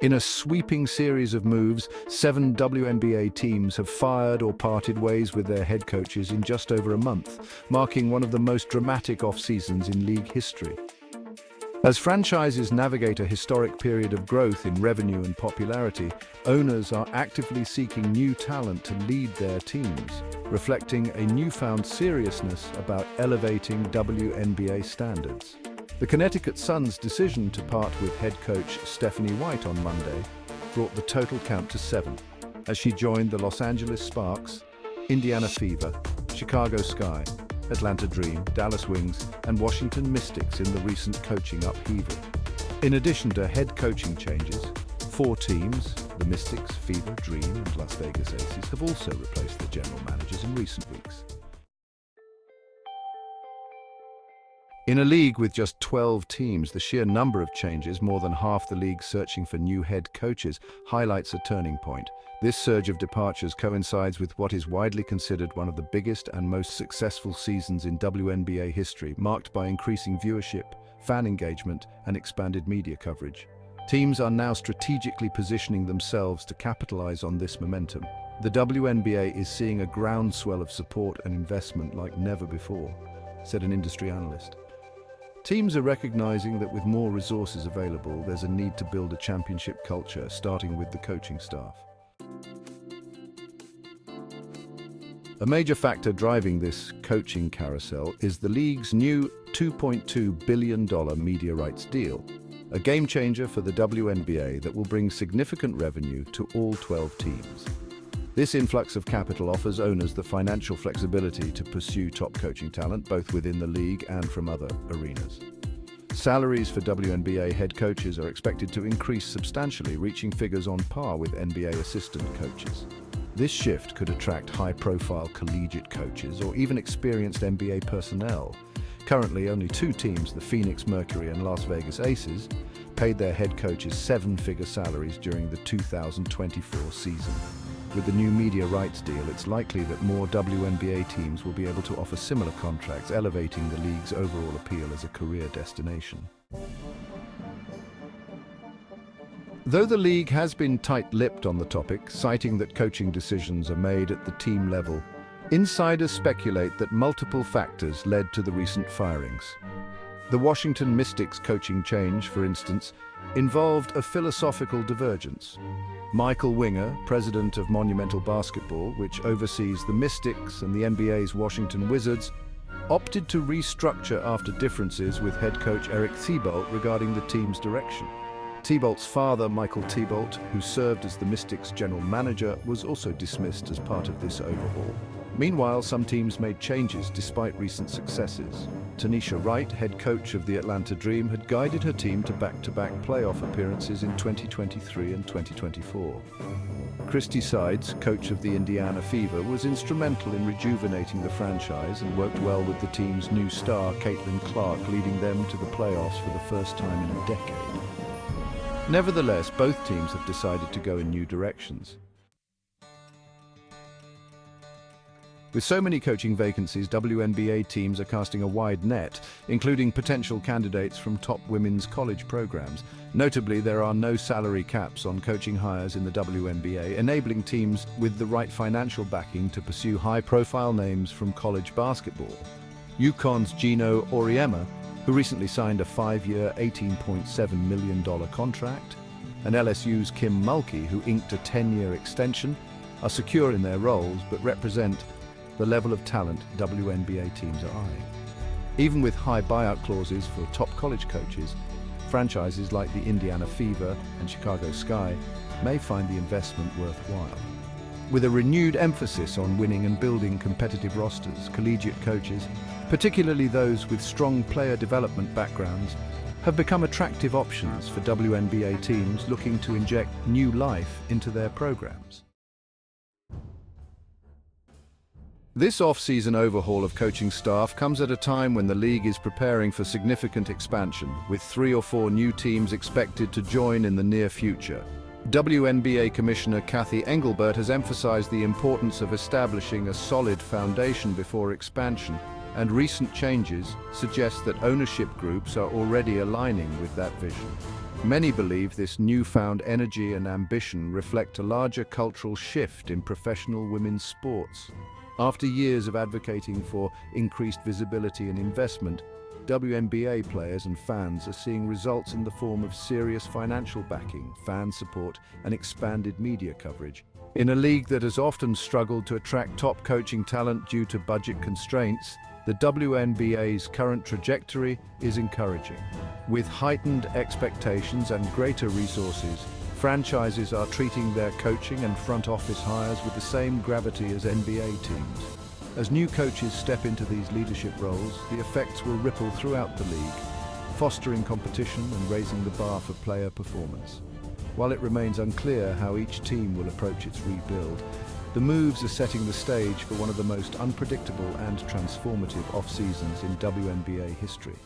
In a sweeping series of moves, 7 WNBA teams have fired or parted ways with their head coaches in just over a month, marking one of the most dramatic off-seasons in league history. As franchises navigate a historic period of growth in revenue and popularity, owners are actively seeking new talent to lead their teams, reflecting a newfound seriousness about elevating WNBA standards. The Connecticut Sun's decision to part with head coach Stephanie White on Monday brought the total count to 7, as she joined the Los Angeles Sparks, Indiana Fever, Chicago Sky, Atlanta Dream, Dallas Wings, and Washington Mystics in the recent coaching upheaval. In addition to head coaching changes, 4 teams, the Mystics, Fever, Dream, and Las Vegas Aces, have also replaced their general managers in recent weeks. In a league with just 12 teams, the sheer number of changes, more than half the league searching for new head coaches, highlights a turning point. This surge of departures coincides with what is widely considered one of the biggest and most successful seasons in WNBA history, marked by increasing viewership, fan engagement, and expanded media coverage. Teams are now strategically positioning themselves to capitalize on this momentum. The WNBA is seeing a groundswell of support and investment like never before, said an industry analyst. Teams are recognizing that with more resources available, there's a need to build a championship culture, starting with the coaching staff. A major factor driving this coaching carousel is the league's new $2.2 billion media rights deal, a game changer for the WNBA that will bring significant revenue to all 12 teams. This influx of capital offers owners the financial flexibility to pursue top coaching talent, both within the league and from other arenas. Salaries for WNBA head coaches are expected to increase substantially, reaching figures on par with NBA assistant coaches. This shift could attract high-profile collegiate coaches or even experienced NBA personnel. Currently, only 2 teams, the Phoenix Mercury and Las Vegas Aces, paid their head coaches 7-figure salaries during the 2024 season. With the new media rights deal, it's likely that more WNBA teams will be able to offer similar contracts, elevating the league's overall appeal as a career destination. Though the league has been tight-lipped on the topic, citing that coaching decisions are made at the team level, insiders speculate that multiple factors led to the recent firings. The Washington Mystics coaching change, for instance, involved a philosophical divergence. Michael Winger, president of Monumental Basketball, which oversees the Mystics and the NBA's Washington Wizards, opted to restructure after differences with head coach Eric Thibault regarding the team's direction. Thibault's father, Michael Thibault, who served as the Mystics' general manager, was also dismissed as part of this overhaul. Meanwhile, some teams made changes despite recent successes. Tanisha Wright, head coach of the Atlanta Dream, had guided her team to back-to-back playoff appearances in 2023 and 2024. Christy Sides, coach of the Indiana Fever, was instrumental in rejuvenating the franchise and worked well with the team's new star, Caitlin Clark, leading them to the playoffs for the first time in a decade. Nevertheless, both teams have decided to go in new directions. With so many coaching vacancies, WNBA teams are casting a wide net, including potential candidates from top women's college programs. Notably, there are no salary caps on coaching hires in the WNBA, enabling teams with the right financial backing to pursue high-profile names from college basketball. UConn's Gino Auriemma, who recently signed a 5-year, $18.7 million contract, and LSU's Kim Mulkey, who inked a 10-year extension, are secure in their roles but represent the level of talent WNBA teams are eyeing. Even with high buyout clauses for top college coaches, franchises like the Indiana Fever and Chicago Sky may find the investment worthwhile. With a renewed emphasis on winning and building competitive rosters, collegiate coaches, particularly those with strong player development backgrounds, have become attractive options for WNBA teams looking to inject new life into their programs. This off-season overhaul of coaching staff comes at a time when the league is preparing for significant expansion, with 3 or 4 new teams expected to join in the near future. WNBA Commissioner Kathy Engelbert has emphasized the importance of establishing a solid foundation before expansion, and recent changes suggest that ownership groups are already aligning with that vision. Many believe this newfound energy and ambition reflect a larger cultural shift in professional women's sports. After years of advocating for increased visibility and investment, WNBA players and fans are seeing results in the form of serious financial backing, fan support, and expanded media coverage. In a league that has often struggled to attract top coaching talent due to budget constraints, the WNBA's current trajectory is encouraging. With heightened expectations and greater resources, franchises are treating their coaching and front office hires with the same gravity as NBA teams. As new coaches step into these leadership roles, the effects will ripple throughout the league, fostering competition and raising the bar for player performance. While it remains unclear how each team will approach its rebuild, the moves are setting the stage for one of the most unpredictable and transformative off-seasons in WNBA history.